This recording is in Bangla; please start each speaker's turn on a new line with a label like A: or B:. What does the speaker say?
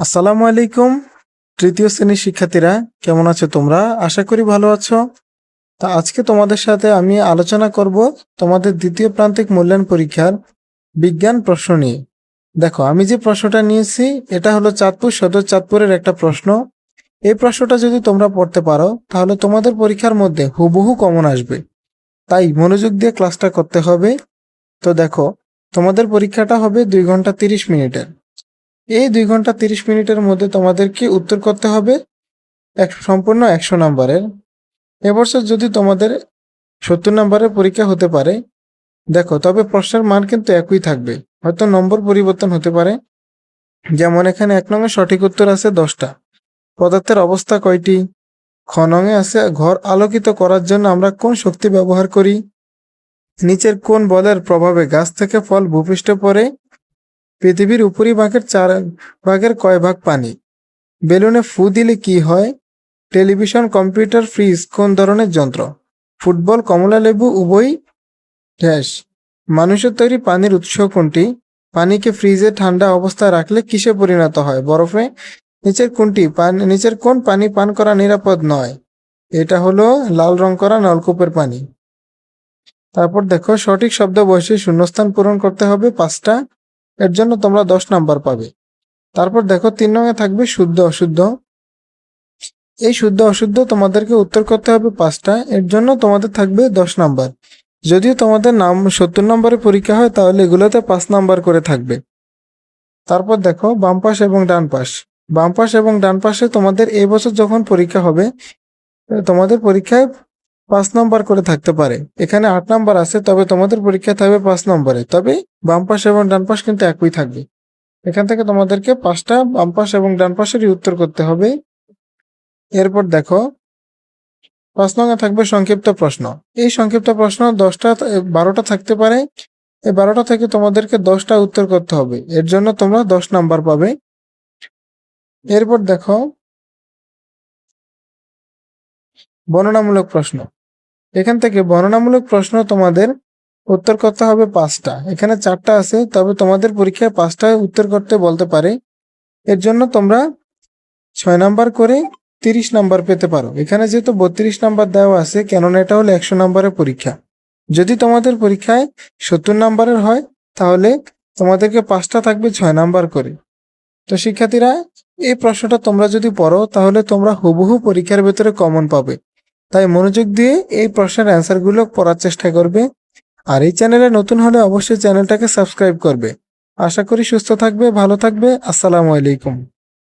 A: আসসালামু আলাইকুম। তৃতীয় শ্রেণীর শিক্ষার্থীরা কেমন আছো তোমরা? আশা করি ভালো আছো। তা আজকে তোমাদের সাথে আমি আলোচনা করব তোমাদের দ্বিতীয় প্রান্তিক মূল্যায়ন পরীক্ষার বিজ্ঞান প্রশ্ন নিয়ে। দেখো, আমি যে প্রশ্নটা নিয়েছি এটা হলো চাঁদপুর সদর চাঁদপুরের একটা প্রশ্ন। এই প্রশ্নটা যদি তোমরা পড়তে পারো তাহলে তোমাদের পরীক্ষার মধ্যে হুবহু কমন আসবে। তাই মনোযোগ দিয়ে ক্লাসটা করতে হবে। তো দেখো, তোমাদের পরীক্ষাটা হবে 2 ঘন্টা 30 মিনিটের। এই 2 ঘন্টা 30 মিনিটের মধ্যে তোমাদেরকে উত্তর করতে হবে সম্পূর্ণ 100 নাম্বারের। এবছর যদি তোমাদের 70 নাম্বারের পরীক্ষা হতে পারে, দেখো, তবে প্রশ্নের মান কিন্তু একই থাকবে, হয়তো নম্বর পরিবর্তন হতে পারে। যেমন এখানে 1 নংয়ে সঠিক উত্তর আছে 10টা। পদার্থের অবস্থা কয়টি? খ নংয়ে আছে ঘর আলোকিত করার জন্য আমরা কোন শক্তি ব্যবহার করি? নিচের কোন বলের প্রভাবে গাছ থেকে ফল ভূপৃষ্ঠে পড়ে? পৃথিবীর উপরিভাগের 4 ভাগের কয় ভাগ পানি? বেলুনে ফু দিলে কি হয়? টেলিভিশন, কম্পিউটার, ফ্রিজ কোন ধরনের যন্ত্র? ফুটবল, কমলালেবু উভয়ই ড্যাশ। মানুষের তৈরি পানির উৎস কোনটি? পানিকে ফ্রিজে ঠান্ডা অবস্থায় রাখলে কিসে পরিণত হয়? বরফে। নিচের কোন পানি পান করা নিরাপদ নয়? এটা হলো লাল রং করা নলকূপের পানি। তারপর দেখো, সঠিক শব্দ বসে শূন্যস্থান পূরণ করতে হবে 5টা। এর জন্য তোমরা 10 নাম্বার পাবে। তারপর দেখো, 3 নংয়ে থাকবে শুদ্ধ অশুদ্ধ। এই শুদ্ধ অশুদ্ধ তোমাদেরকে উত্তর করতে হবে 5টা। এর জন্য তোমাদের থাকবে 10 নাম্বার। যদিও তোমাদের 70 নম্বরের পরীক্ষা হয় তাহলে এগুলোতে 5 নাম্বার করে থাকবে। তারপর দেখো, বাম পাশ এবং ডান পাশ। বাম পাশ এবং ডান পাশে তোমাদের এই বছর যখন পরীক্ষা হবে তোমাদের পরীক্ষায় 5 নাম্বার করে থাকতে পারে। এখানে 8 নাম্বার আছে, তবে তোমাদের পরীক্ষা থাকবে 5 নম্বরে। তবে বাম পাশ এবং ডান পাশ কিন্তু একই থাকবে। এখান থেকে তোমাদেরকে 5টা বাম পাশ এবং ডান পাশেরই উত্তর করতে হবে। এরপর দেখো, 5 নংয়ে থাকবে সংক্ষিপ্ত প্রশ্ন। এই সংক্ষিপ্ত প্রশ্ন 12টা থাকতে পারে। এই 12টা থেকে তোমাদেরকে 10টা উত্তর করতে হবে। এর জন্য তোমরা 10 নাম্বার পাবে। এরপর দেখো, বর্ণনামূলক প্রশ্ন। এখান থেকে বর্ণনামূলক প্রশ্ন তোমাদের উত্তর করতে হবে 5টা। এখানে 4টা আছে, তবে তোমাদের পরীক্ষায় 5টা উত্তর করতে বলতে পারে। এর জন্য তোমরা 6 নাম্বার করে 30 নাম্বার পেতে পারো। এখানে যেহেতু 32 নাম্বার দেওয়া আছে, কেননা এটা হলো 100 নাম্বারের পরীক্ষা। যদি তোমাদের পরীক্ষায় 70 নাম্বারের হয় তাহলে তোমাদেরকে 5টা থাকবে 6 নাম্বার করে। তো শিক্ষার্থীরা, এই প্রশ্নটা তোমরা যদি পড়ো তাহলে তোমরা হুবহু পরীক্ষার ভেতরে কমন পাবে। তাই মনোযোগ দিয়ে এই প্রশ্নের অ্যান্সারগুলো পড়ার চেষ্টা করবে। আর এই চ্যানেলে নতুন হলে অবশ্যই চ্যানেলটাকে সাবস্ক্রাইব করবে। আশা করি সুস্থ থাকবে, ভালো থাকবে। আসসালামু আলাইকুম।